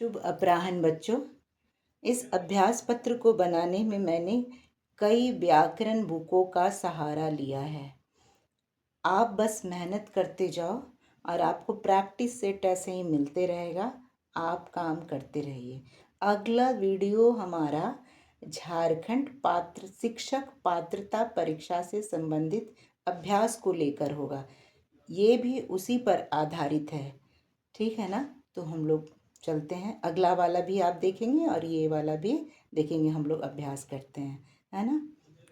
शुभ अपराह्न बच्चों। इस अभ्यास पत्र को बनाने में मैंने कई व्याकरण बुकों का सहारा लिया है। आप बस मेहनत करते जाओ और आपको प्रैक्टिस सेट ऐसे ही मिलते रहेगा। आप काम करते रहिए। अगला वीडियो हमारा झारखंड पात्र शिक्षक पात्रता परीक्षा से संबंधित अभ्यास को लेकर होगा। ये भी उसी पर आधारित है, ठीक है ना। तो हम लोग चलते हैं, अगला वाला भी आप देखेंगे और ये वाला भी देखेंगे। हम लोग अभ्यास करते हैं, है ना।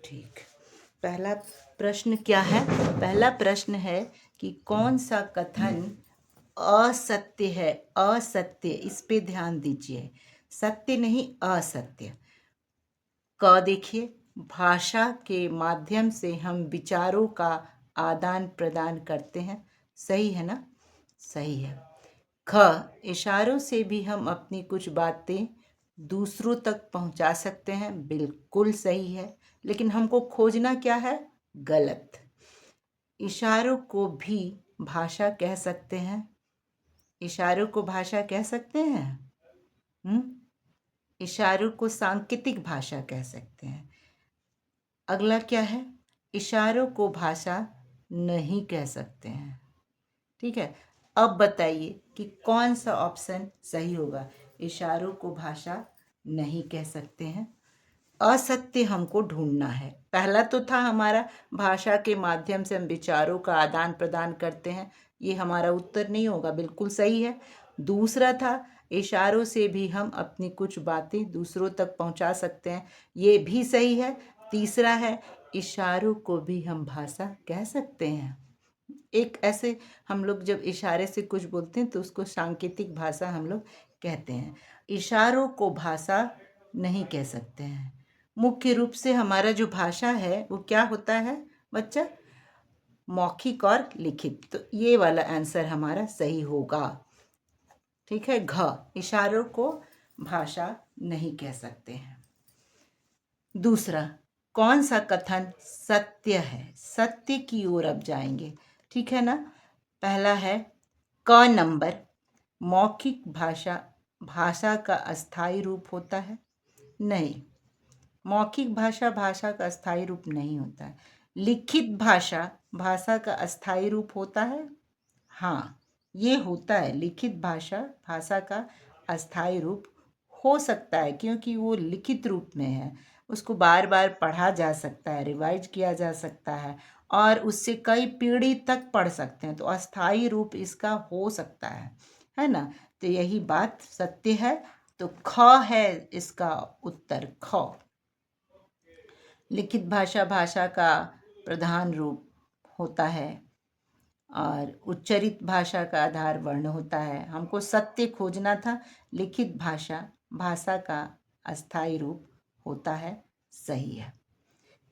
ठीक, पहला प्रश्न क्या है? पहला प्रश्न है कि कौन सा कथन असत्य है। असत्य, इस पे ध्यान दीजिए, सत्य नहीं असत्य। क देखिए, भाषा के माध्यम से हम विचारों का आदान प्रदान करते हैं। सही है ना, सही है। ख, इशारों से भी हम अपनी कुछ बातें दूसरों तक पहुंचा सकते हैं। बिल्कुल सही है, लेकिन हमको खोजना क्या है? गलत। इशारों को भी भाषा कह सकते हैं। इशारों को भाषा कह सकते हैं। इशारों को सांकेतिक भाषा कह सकते हैं। अगला क्या है? इशारों को भाषा नहीं कह सकते हैं। ठीक है, अब बताइए कि कौन सा ऑप्शन सही होगा। इशारों को भाषा नहीं कह सकते हैं। असत्य हमको ढूंढना है। पहला तो था हमारा भाषा के माध्यम से हम विचारों का आदान प्रदान करते हैं, ये हमारा उत्तर नहीं होगा, बिल्कुल सही है। दूसरा था इशारों से भी हम अपनी कुछ बातें दूसरों तक पहुंचा सकते हैं, ये भी सही है। तीसरा है इशारों को भी हम भाषा कह सकते हैं। एक ऐसे हम लोग जब इशारे से कुछ बोलते हैं तो उसको सांकेतिक भाषा हम लोग कहते हैं। इशारों को भाषा नहीं कह सकते हैं। मुख्य रूप से हमारा जो भाषा है वो क्या होता है बच्चा? मौखिक और लिखित। तो ये वाला आंसर हमारा सही होगा। ठीक है, घ, इशारों को भाषा नहीं कह सकते हैं। दूसरा, कौन सा कथन सत्य है? सत्य की ओर अब जाएंगे, ठीक है ना। पहला है क नंबर, मौखिक भाषा भाषा का अस्थायी रूप होता है। नहीं, मौखिक भाषा भाषा का अस्थायी रूप नहीं होता है। लिखित भाषा भाषा का अस्थायी रूप होता है। हाँ, ये होता है। लिखित भाषा भाषा का अस्थायी रूप हो सकता है, क्योंकि वो लिखित रूप में है, उसको बार बार पढ़ा जा सकता है, रिवाइज किया जा सकता है और उससे कई पीढ़ी तक पढ़ सकते हैं, तो अस्थायी रूप इसका हो सकता है ना। तो यही बात सत्य है। तो ख है इसका उत्तर, ख। लिखित भाषा भाषा का प्रधान रूप होता है और उच्चरित भाषा का आधार वर्ण होता है। हमको सत्य खोजना था। लिखित भाषा भाषा का अस्थायी रूप होता है। सही है।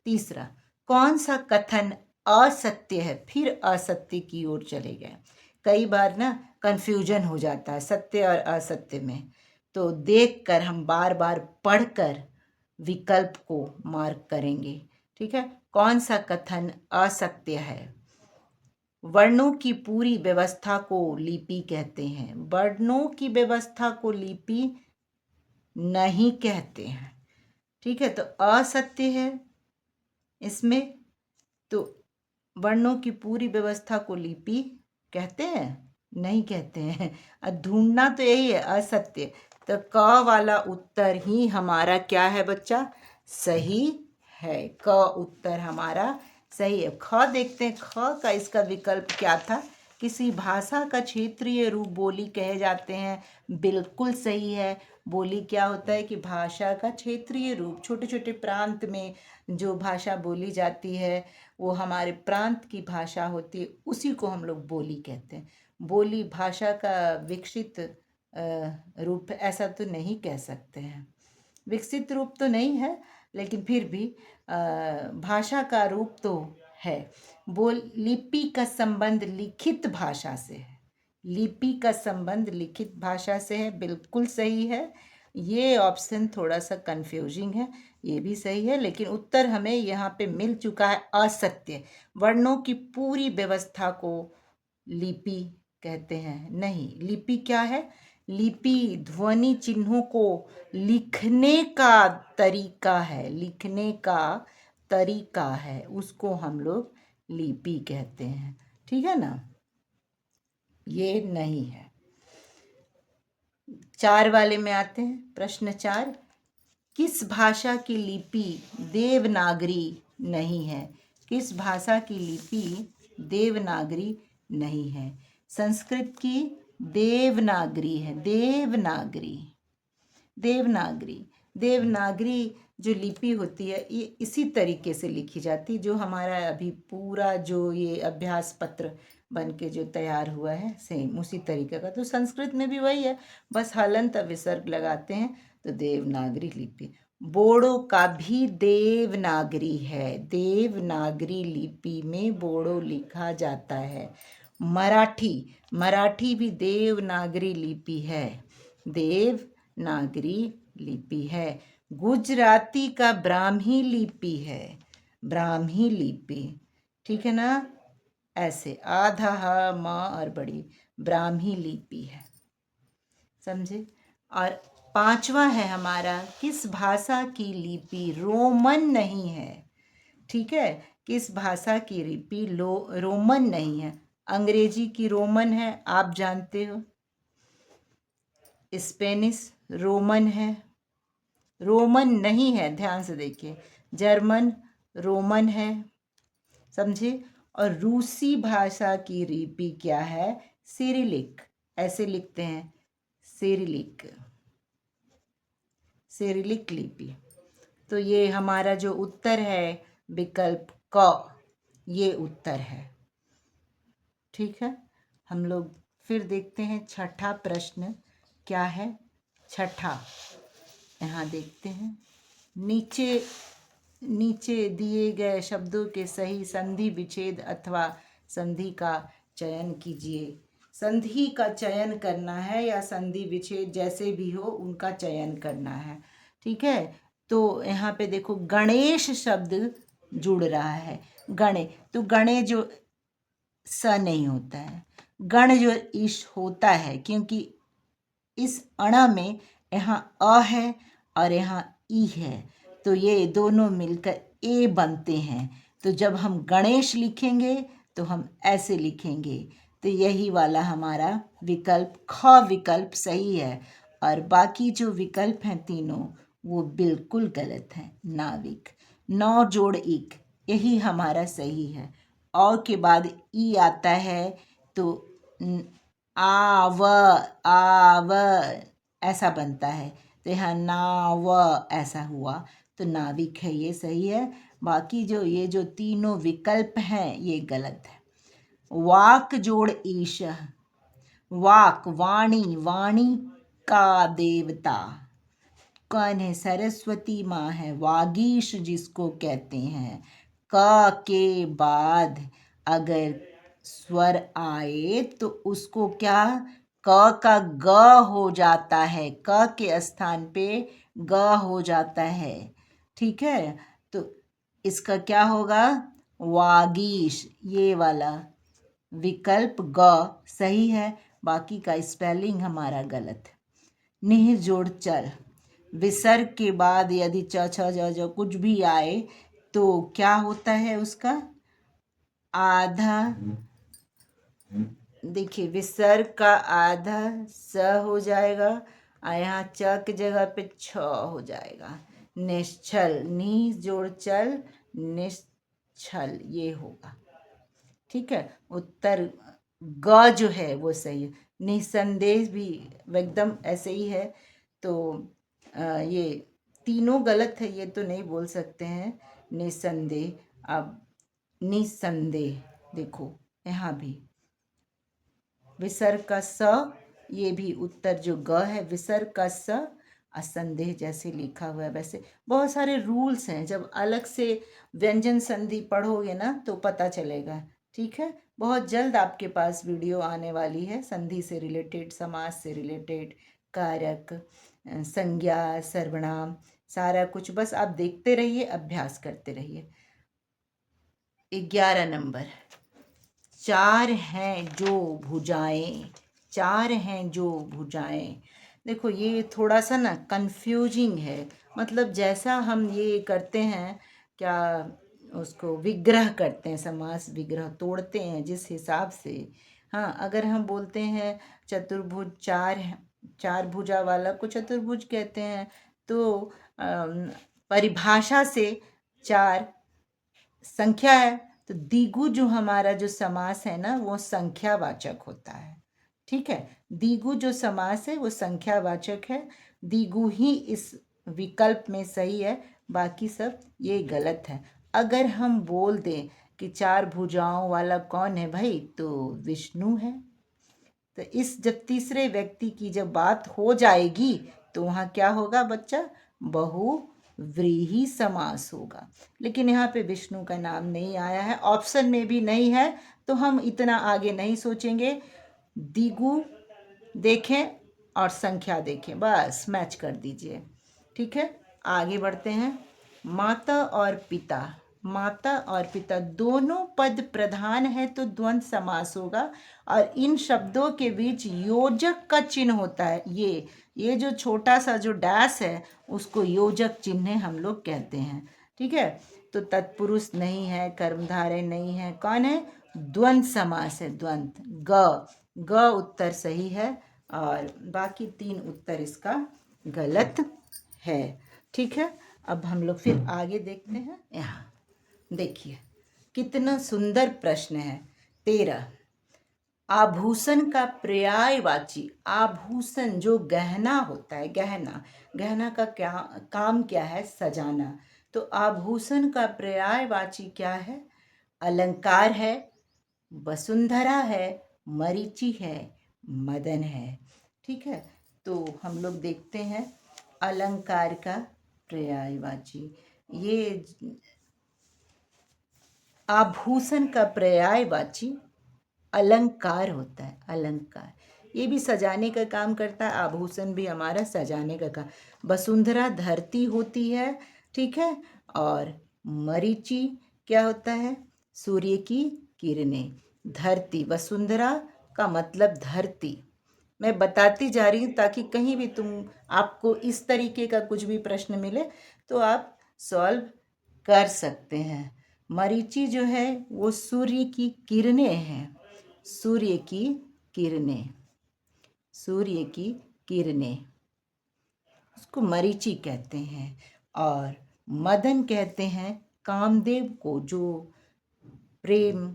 तीसरा, कौन सा कथन असत्य है? फिर असत्य की ओर चले गए। कई बार ना कंफ्यूजन हो जाता है सत्य और असत्य में, तो देखकर हम बार बार पढ़कर विकल्प को मार्क करेंगे। ठीक है, कौन सा कथन असत्य है? वर्णों की पूरी व्यवस्था को लिपि कहते हैं। वर्णों की व्यवस्था को लिपि नहीं कहते हैं। ठीक है, तो असत्य है इसमें। तो वर्णों की पूरी व्यवस्था को लिपि कहते हैं? नहीं कहते हैं। ढूंढना तो यही है, असत्य। तो क वाला उत्तर ही हमारा क्या है बच्चा? सही है। क उत्तर हमारा सही है। ख देखते हैं, ख का इसका विकल्प क्या था? किसी भाषा का क्षेत्रीय रूप बोली कहे जाते हैं। बिल्कुल सही है। बोली क्या होता है कि भाषा का क्षेत्रीय रूप, छोटे छोटे प्रांत में जो भाषा बोली जाती है वो हमारे प्रांत की भाषा होती है, उसी को हम लोग बोली कहते हैं। बोली भाषा का विकसित रूप ऐसा तो नहीं कह सकते हैं। विकसित रूप तो नहीं है, लेकिन फिर भी भाषा का रूप तो है। लिपि का संबंध लिखित भाषा से है। लिपि का संबंध लिखित भाषा से है, बिल्कुल सही है। ये ऑप्शन थोड़ा सा कंफ्यूजिंग है, ये भी सही है, लेकिन उत्तर हमें यहाँ पे मिल चुका है असत्य। वर्णों की पूरी व्यवस्था को लिपि कहते हैं। नहीं, लिपि क्या है? लिपि ध्वनि चिन्हों को लिखने का तरीका है, लिखने का तरीका है, उसको हम लोग लिपि कहते हैं। ठीक है ना, ये नहीं है। 4 वाले में आते हैं। प्रश्न 4, किस भाषा की लिपि देवनागरी नहीं है? किस भाषा की लिपि देवनागरी नहीं है? संस्कृत की देवनागरी है, देवनागरी। देवनागरी, देवनागरी जो लिपि होती है ये इसी तरीके से लिखी जाती है जो हमारा अभी पूरा जो ये अभ्यास पत्र बन के जो तैयार हुआ है, सेम उसी तरीके का। तो संस्कृत में भी वही है, बस हलंत विसर्ग लगाते हैं तो देवनागरी लिपि। बोडो का भी देवनागरी है, देवनागरी लिपि में बोडो लिखा जाता है। मराठी, मराठी भी देवनागरी लिपि है, देवनागरी लिपि है। गुजराती का ब्राह्मी लिपि है, ब्राह्मी लिपि। ठीक है ना, ऐसे आधा हा माँ और बड़ी ब्राह्मी लिपि है, समझे। और 5वां है हमारा, किस भाषा की लिपि रोमन नहीं है? ठीक है, किस भाषा की लिपि रोमन नहीं है? अंग्रेजी की रोमन है, आप जानते हो। स्पेनिश रोमन है, रोमन नहीं है, ध्यान से देखिए। जर्मन रोमन है, समझे। और रूसी भाषा की लिपि क्या है? सिरिलिक, ऐसे लिखते हैं, सिरिलिक, सिरिलिक लिपि। तो ये हमारा जो उत्तर है विकल्प क, ये उत्तर है। ठीक है, हम लोग फिर देखते हैं छठा प्रश्न क्या है। छठा, यहाँ देखते हैं, नीचे नीचे दिए गए शब्दों के सही संधि विच्छेद अथवा संधि का चयन कीजिए। संधि का चयन करना है या संधि विच्छेद जैसे भी हो उनका चयन करना है। ठीक है, तो यहाँ पे देखो गणेश शब्द जुड़ रहा है, गणे, तो गणे जो स नहीं होता है, गण जो ईश होता है, क्योंकि इस अणा में यहाँ अ है और यहाँ ई है, तो ये दोनों मिलकर ए बनते हैं। तो जब हम गणेश लिखेंगे तो हम ऐसे लिखेंगे। तो यही वाला हमारा विकल्प ख विकल्प सही है, और बाकी जो विकल्प हैं तीनों वो बिल्कुल गलत हैं। नाविक, 9 जोड़ इक, यही हमारा सही है। औ के बाद ई आता है तो आव, आव ऐसा बनता है, तो यहाँ नाव ऐसा हुआ, तो नाविक है, ये सही है। बाकी जो ये जो तीनों विकल्प हैं ये गलत है। वाक जोड़ ईश, वाक वाणी, वाणी का देवता कौन है? सरस्वती माँ है, वागीश जिसको कहते हैं। क के बाद अगर स्वर आए तो उसको क्या, क का ग हो जाता है, क के स्थान पे ग हो जाता है। ठीक है, तो इसका क्या होगा? वागीश, ये वाला विकल्प ग सही है, बाकी का स्पेलिंग हमारा गलत है। निह जोड़ चल, विसर्ग के बाद यदि च छ ज ज कुछ भी आए तो क्या होता है उसका? आधा, देखिए विसर्ग का आधा स हो जाएगा और यहाँ च की जगह पे छ हो जाएगा। निश्चल, नी जोड़ चल निश्चल, ये होगा। ठीक है, उत्तर ग जो है वो सही है। निसंदेह भी एकदम ऐसे ही है। तो ये तीनों गलत है, ये तो नहीं बोल सकते हैं निसंदेह। अब निसंदेह देखो यहाँ भी विसर्ग का स, ये भी उत्तर जो ग है विसर्ग का स, असंदेह जैसे लिखा हुआ है। वैसे बहुत सारे रूल्स हैं, जब अलग से व्यंजन संधि पढ़ोगे ना तो पता चलेगा। ठीक है, बहुत जल्द आपके पास वीडियो आने वाली है संधि से रिलेटेड, समास से रिलेटेड, कारक, संज्ञा, सर्वनाम, सारा कुछ। बस आप देखते रहिए, अभ्यास करते रहिए। 11 नंबर, 4 हैं जो भुजाएं चार हैं जो भुजाएं। देखो ये थोड़ा सा ना कंफ्यूजिंग है, मतलब जैसा हम ये करते हैं क्या, उसको विग्रह करते हैं, समास विग्रह तोड़ते हैं जिस हिसाब से। हाँ, अगर हम बोलते हैं चतुर्भुज चार है, चार भुजा वाला को चतुर्भुज कहते हैं, तो परिभाषा से चार संख्या है, तो द्विगु जो हमारा जो समास है ना वो संख्यावाचक होता है। ठीक है, द्विगु जो समास है वो संख्यावाचक है, द्विगु ही इस विकल्प में सही है, बाकी सब ये गलत है। अगर हम बोल दें कि चार भुजाओं वाला कौन है भाई, तो विष्णु है। तो इस जब तीसरे व्यक्ति की जब बात हो जाएगी तो वहाँ क्या होगा बच्चा, बहुव्रीहि समास होगा। लेकिन यहाँ पे विष्णु का नाम नहीं आया है, ऑप्शन में भी नहीं है, तो हम इतना आगे नहीं सोचेंगे। द्विगु देखें और संख्या देखें, बस मैच कर दीजिए। ठीक है, आगे बढ़ते हैं। माता और पिता, माता और पिता दोनों पद प्रधान है तो द्वंद्व समास होगा, और इन शब्दों के बीच योजक का चिन्ह होता है। ये जो छोटा सा जो डैश है उसको योजक चिन्ह हम लोग कहते हैं। ठीक है, तो तत्पुरुष नहीं है, कर्मधारय नहीं है, कौन है, द्वंद्व समास है, द्वंद्व। ग उत्तर सही है, और बाकी तीन उत्तर इसका गलत है। ठीक है, अब हम लोग फिर आगे देखते हैं। यहाँ देखिए कितना सुंदर प्रश्न है। 13, आभूषण का पर्यायवाची, आभूषण जो गहना होता है, गहना, गहना का क्या काम क्या है, सजाना, तो आभूषण का पर्यायवाची क्या है, अलंकार है, वसुंधरा है, मरीचि है, मदन है। ठीक है, तो हम लोग देखते हैं अलंकार का पर्यायवाची। ये आभूषण का पर्यायवाची अलंकार होता है, अलंकार ये भी सजाने का काम करता है, आभूषण भी हमारा सजाने का काम। वसुंधरा धरती होती है, ठीक है, और मरीचि क्या होता है, सूर्य की किरणें। धरती, वसुंधरा का मतलब धरती। मैं बताती जा रही हूँ ताकि कहीं भी आपको इस तरीके का कुछ भी प्रश्न मिले तो आप सॉल्व कर सकते हैं। मरीचि जो है वो सूर्य की किरणें हैं, सूर्य की किरणें, सूर्य की किरणें, उसको मरीचि कहते हैं। और मदन कहते हैं कामदेव को, जो प्रेम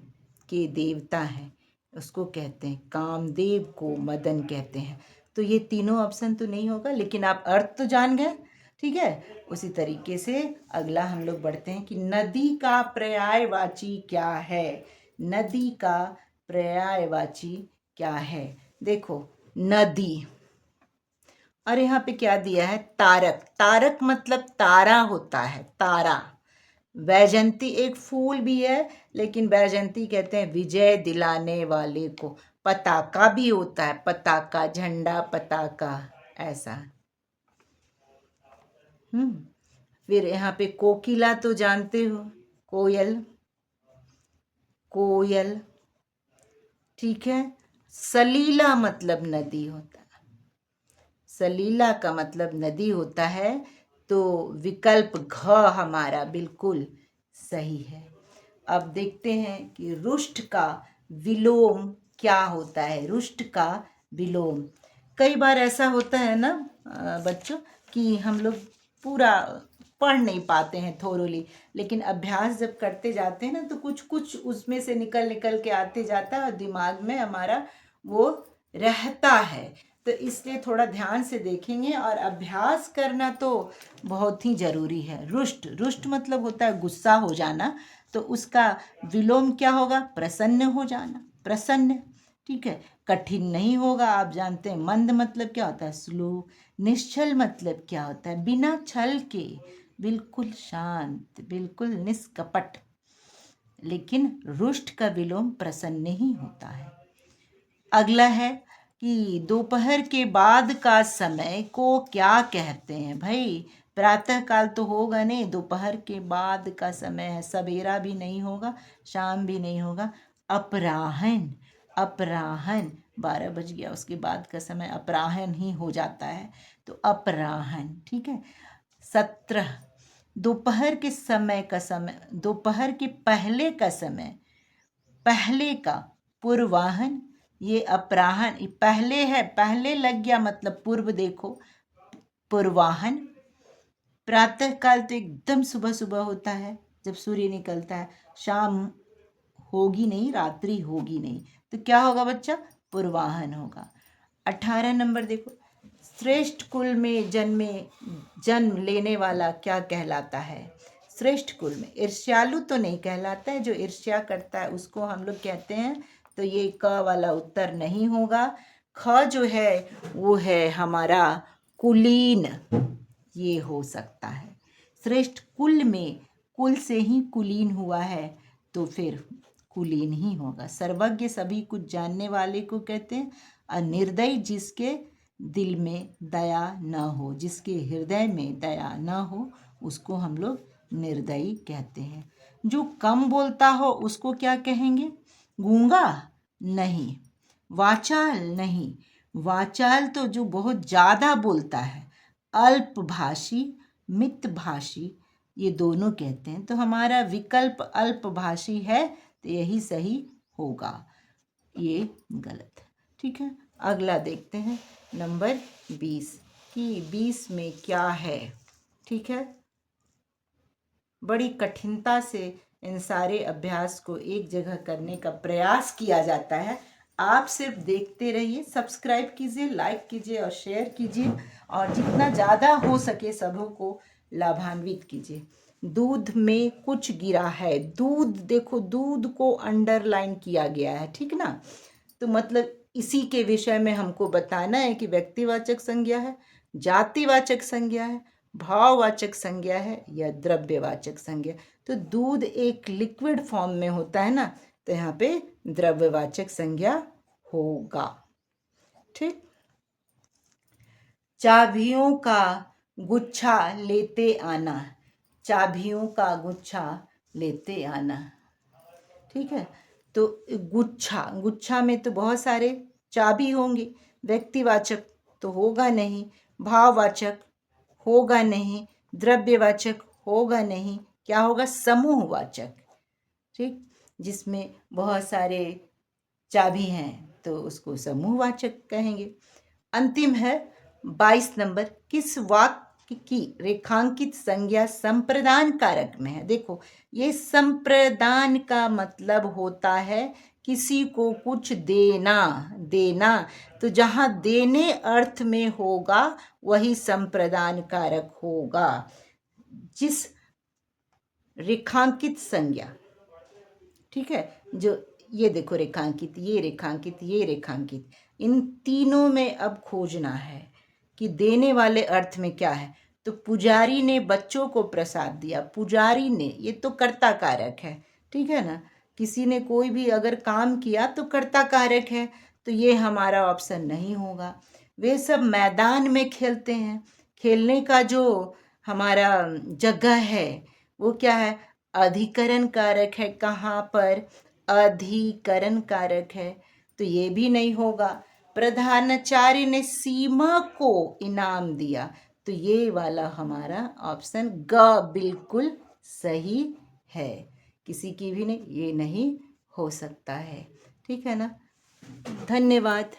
के देवता हैं उसको कहते हैं, कामदेव को मदन कहते हैं। तो ये तीनों ऑप्शन तो नहीं होगा, लेकिन आप अर्थ तो जान गए। ठीक है, उसी तरीके से अगला हम लोग बढ़ते हैं कि नदी का पर्यायवाची क्या है, नदी का पर्यायवाची क्या है। देखो नदी, और यहाँ पे क्या दिया है, तारक, तारक मतलब तारा होता है, तारा। वैजंती एक फूल भी है, लेकिन वैजंती कहते हैं विजय दिलाने वाले को। पताका भी होता है, पताका, झंडा, पताका, ऐसा। फिर यहाँ पे कोकिला तो जानते हो, कोयल, कोयल। ठीक है, सलीला मतलब नदी होता है, सलीला का मतलब नदी होता है, तो विकल्प घ हमारा बिल्कुल सही है। अब देखते हैं कि रुष्ट का विलोम क्या होता है, रुष्ट का विलोम। कई बार ऐसा होता है ना बच्चों कि हम लोग पूरा पढ़ नहीं पाते हैं थोरोली, लेकिन अभ्यास जब करते जाते हैं ना तो कुछ कुछ उसमें से निकल निकल के आते जाता है और दिमाग में हमारा वो रहता है। तो इसलिए थोड़ा ध्यान से देखेंगे, और अभ्यास करना तो बहुत ही ज़रूरी है। रुष्ट, रुष्ट मतलब होता है गुस्सा हो जाना, तो उसका विलोम क्या होगा, प्रसन्न हो जाना, प्रसन्न। ठीक है, कठिन नहीं होगा, आप जानते हैं। मंद मतलब क्या होता है, स्लो। निश्चल मतलब क्या होता है, बिना छल के, बिल्कुल शांत, बिल्कुल निष्कपट। लेकिन रुष्ट का विलोम प्रसन्न ही होता है। अगला है कि दोपहर के बाद का समय को क्या कहते हैं भाई। प्रातः काल तो होगा नहीं, दोपहर के बाद का समय है, सवेरा भी नहीं होगा, शाम भी नहीं होगा, अपराह्न, अपराह्न, 12 बज गया, उसके बाद का समय अपराह्न ही हो जाता है, तो अपराह्न। ठीक है। 17 दोपहर के समय का समय, दोपहर के पहले का समय, पहले का पूर्वाह्न, ये अपराह्न, ये पहले है, पहले लग गया मतलब पूर्व, देखो पूर्वाह्न। प्रातः काल तो एकदम सुबह सुबह होता है जब सूर्य निकलता है, शाम होगी नहीं, रात्रि होगी नहीं, तो क्या होगा बच्चा, पूर्वाह्न होगा। 18 नंबर देखो, श्रेष्ठ कुल में जन्म लेने वाला क्या कहलाता है। श्रेष्ठ कुल में ईर्ष्यालु तो नहीं कहलाता है, जो ईर्ष्या करता है उसको हम लोग कहते हैं, तो ये क वाला उत्तर नहीं होगा। ख जो है वो है हमारा कुलीन, ये हो सकता है। श्रेष्ठ कुल में, कुल से ही कुलीन हुआ है, तो फिर कुलीन ही होगा। सर्वज्ञ सभी कुछ जानने वाले को कहते हैं। अनिर्दयी जिसके दिल में दया न हो, जिसके हृदय में दया न हो, उसको हम लोग निर्दयी कहते हैं। जो कम बोलता हो उसको क्या कहेंगे, गूंगा नहीं, वाचाल नहीं, वाचाल तो जो बहुत ज़्यादा बोलता है। अल्पभाषी, मितभाषी, ये दोनों कहते हैं, तो हमारा विकल्प अल्पभाषी है, तो यही सही होगा, ये गलत है। ठीक है, अगला देखते हैं नंबर 20 कि 20 में क्या है। ठीक है, बड़ी कठिनता से इन सारे अभ्यास को एक जगह करने का प्रयास किया जाता है। आप सिर्फ देखते रहिए, सब्सक्राइब कीजिए, लाइक कीजिए और शेयर कीजिए, और जितना ज़्यादा हो सके सबों को लाभान्वित कीजिए। दूध में कुछ गिरा है, दूध, देखो दूध को अंडरलाइन किया गया है, ठीक ना, तो मतलब इसी के विषय में हमको बताना है कि व्यक्तिवाचक संज्ञा है, जातिवाचक संज्ञा है, भाववाचक संज्ञा है या द्रव्यवाचक संज्ञा। तो दूध एक लिक्विड फॉर्म में होता है ना, तो यहाँ पे द्रव्यवाचक संज्ञा होगा। ठीक, चाबियों का गुच्छा लेते आना, चाबियों का गुच्छा लेते आना। ठीक है, तो गुच्छा, गुच्छा में तो बहुत सारे चाबी होंगे, व्यक्तिवाचक तो होगा नहीं, भाववाचक होगा नहीं, द्रव्यवाचक होगा नहीं, क्या होगा, समूहवाचक। ठीक, जिसमें बहुत सारे चाबी हैं तो उसको समूहवाचक कहेंगे। अंतिम है 22 नंबर, किस वाक्य की रेखांकित संज्ञा संप्रदान कारक में है। देखो, ये संप्रदान का मतलब होता है किसी को कुछ देना, देना, तो जहाँ देने अर्थ में होगा वही संप्रदान कारक होगा। जिस रेखांकित संज्ञा, ठीक है, जो ये देखो रेखांकित, ये रेखांकित, ये रेखांकित, इन तीनों में अब खोजना है कि देने वाले अर्थ में क्या है। तो पुजारी ने बच्चों को प्रसाद दिया, पुजारी ने, ये तो कर्ता कारक है, ठीक है ना, किसी ने कोई भी अगर काम किया तो कर्ता कारक है, तो ये हमारा ऑप्शन नहीं होगा। वे सब मैदान में खेलते हैं, खेलने का जो हमारा जगह है वो क्या है, अधिकरण कारक है। कहाँ पर, अधिकरण कारक है, तो ये भी नहीं होगा। प्रधानाचार्य ने सीमा को इनाम दिया, तो ये वाला हमारा ऑप्शन ग बिल्कुल सही है, किसी की भी नहीं, ये नहीं हो सकता है। ठीक है ना, धन्यवाद।